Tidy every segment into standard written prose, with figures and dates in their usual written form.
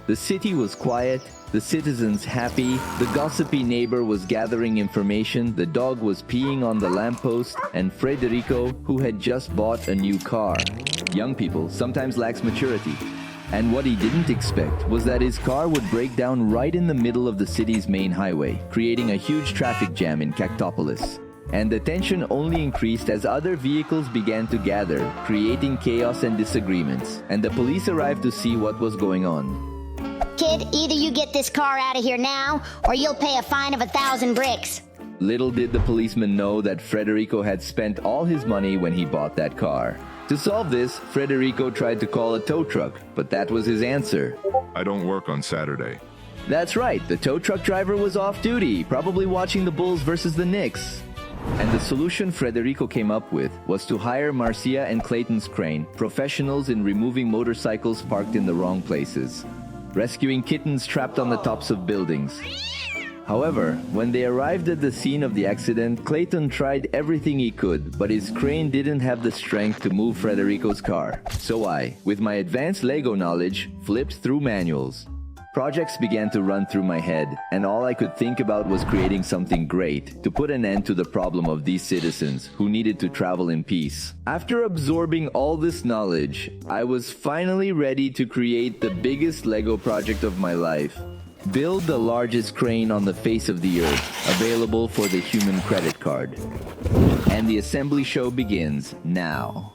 The city was quiet, the citizens happy, the gossipy neighbor was gathering information, the dog was peeing on the lamppost, and Frederico, who had just bought a new car. Young people sometimes lacks maturity. And what he didn't expect was that his car would break down right in the middle of the city's main highway, creating a huge traffic jam in Cactopolis. And the tension only increased as other vehicles began to gather, creating chaos and disagreements, and the police arrived to see what was going on. Kid, either you get this car out of here now, or you'll pay a fine of 1,000 bricks. Little did the policeman know that Frederico had spent all his money when he bought that car. To solve this, Frederico tried to call a tow truck, but that was his answer. I don't work on Saturday. That's right, the tow truck driver was off duty, probably watching the Bulls versus the Knicks. And the solution Frederico came up with was to hire Marcia and Clayton's crane, professionals in removing motorcycles parked in the wrong places, rescuing kittens trapped on the tops of buildings. However, when they arrived at the scene of the accident, Clayton tried everything he could, but his crane didn't have the strength to move Frederico's car. So I, with my advanced Lego knowledge, flipped through manuals. Projects began to run through my head, and all I could think about was creating something great to put an end to the problem of these citizens who needed to travel in peace. After absorbing all this knowledge, I was finally ready to create the biggest Lego project of my life. Build the largest crane on the face of the earth, available for the human credit card. And the assembly show begins now.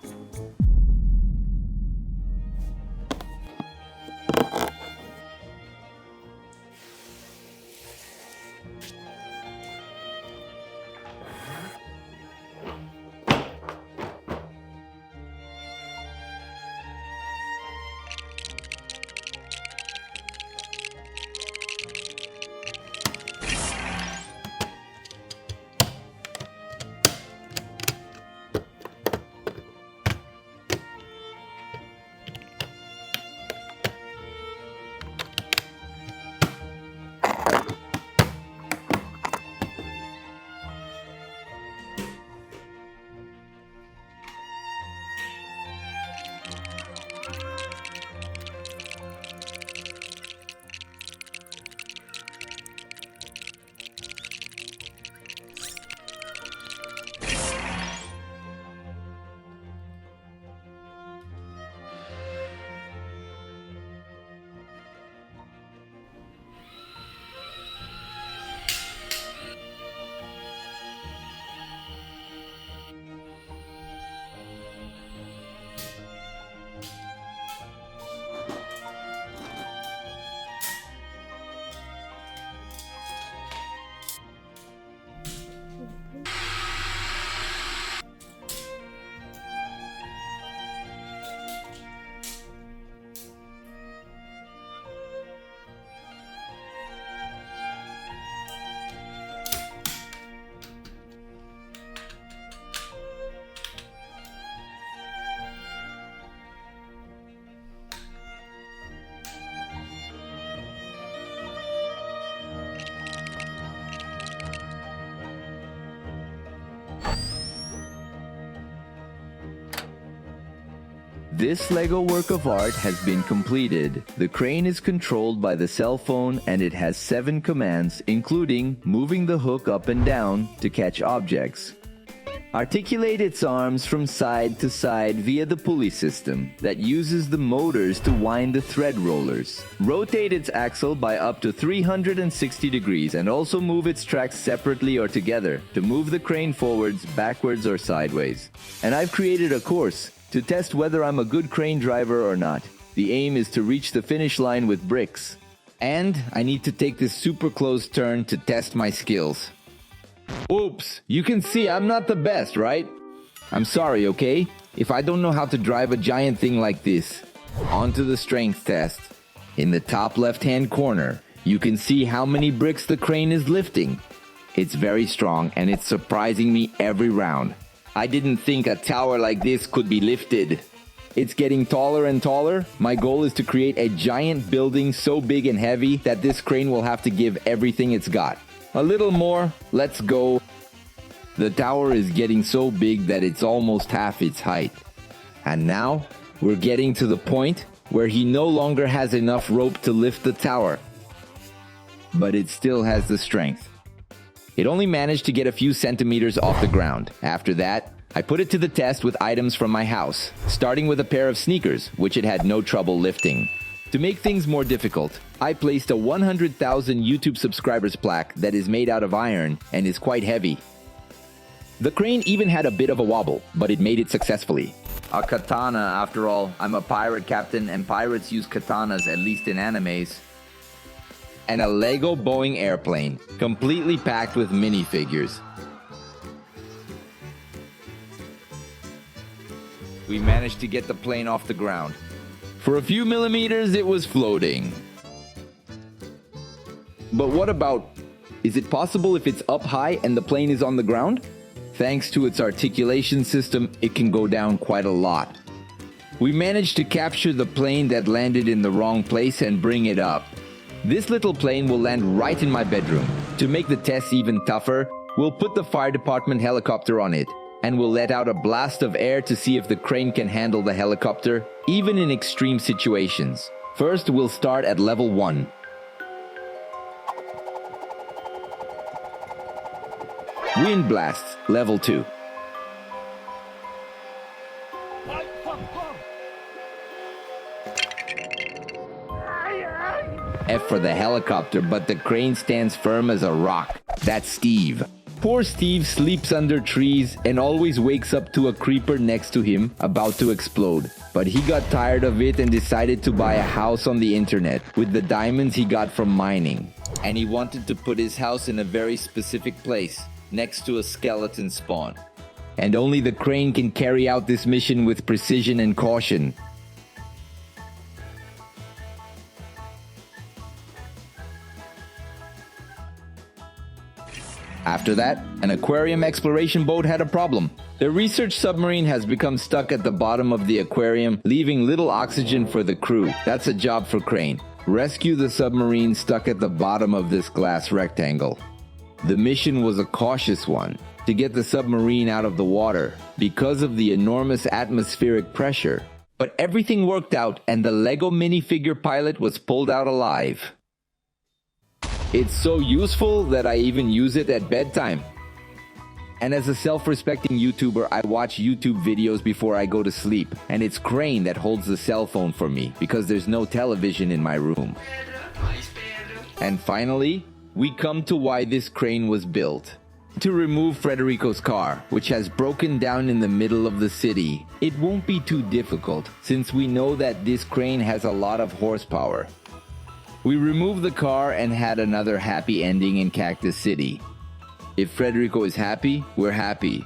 This Lego work of art has been completed. The crane is controlled by the cell phone and it has 7 commands, including moving the hook up and down to catch objects. Articulate its arms from side to side via the pulley system that uses the motors to wind the thread rollers. Rotate its axle by up to 360 degrees and also move its tracks separately or together to move the crane forwards, backwards, or sideways. And I've created a course to test whether I'm a good crane driver or not. The aim is to reach the finish line with bricks. And I need to take this super close turn to test my skills. Oops, you can see I'm not the best, right? I'm sorry, okay? If I don't know how to drive a giant thing like this. On to the strength test. In the top left-hand corner, you can see how many bricks the crane is lifting. It's very strong and it's surprising me every round. I didn't think a tower like this could be lifted. It's getting taller and taller. My goal is to create a giant building so big and heavy that this crane will have to give everything it's got. A little more, let's go. The tower is getting so big that it's almost half its height. And now, we're getting to the point where he no longer has enough rope to lift the tower. But it still has the strength. It only managed to get a few centimeters off the ground. After that, I put it to the test with items from my house, starting with a pair of sneakers, which it had no trouble lifting. To make things more difficult, I placed a 100,000 YouTube subscribers plaque that is made out of iron and is quite heavy. The crane even had a bit of a wobble, but it made it successfully. A katana, after all. I'm a pirate captain and pirates use katanas, at least in animes. And a Lego Boeing airplane, completely packed with minifigures. We managed to get the plane off the ground. For a few millimeters, it was floating. But what about, is it possible if it's up high and the plane is on the ground? Thanks to its articulation system, it can go down quite a lot. We managed to capture the plane that landed in the wrong place and bring it up. This little plane will land right in my bedroom. To make the test even tougher, we'll put the fire department helicopter on it, and we'll let out a blast of air to see if the crane can handle the helicopter, even in extreme situations. First, we'll start at level 1. Wind blasts, level 2. F for the helicopter, but the crane stands firm as a rock. That's Steve. Poor Steve sleeps under trees and always wakes up to a creeper next to him about to explode. But he got tired of it and decided to buy a house on the internet with the diamonds he got from mining. And he wanted to put his house in a very specific place, next to a skeleton spawn. And only the crane can carry out this mission with precision and caution. After that, an aquarium exploration boat had a problem. The research submarine has become stuck at the bottom of the aquarium, leaving little oxygen for the crew. That's a job for Crane. Rescue the submarine stuck at the bottom of this glass rectangle. The mission was a cautious one, to get the submarine out of the water because of the enormous atmospheric pressure. But everything worked out and the Lego minifigure pilot was pulled out alive. It's so useful that I even use it at bedtime. And as a self-respecting YouTuber, I watch YouTube videos before I go to sleep. And it's Crane that holds the cell phone for me because there's no television in my room. And finally, we come to why this crane was built. To remove Frederico's car, which has broken down in the middle of the city. It won't be too difficult, since we know that this crane has a lot of horsepower. We removed the car and had another happy ending in Cactus City. If Frederico is happy, we're happy.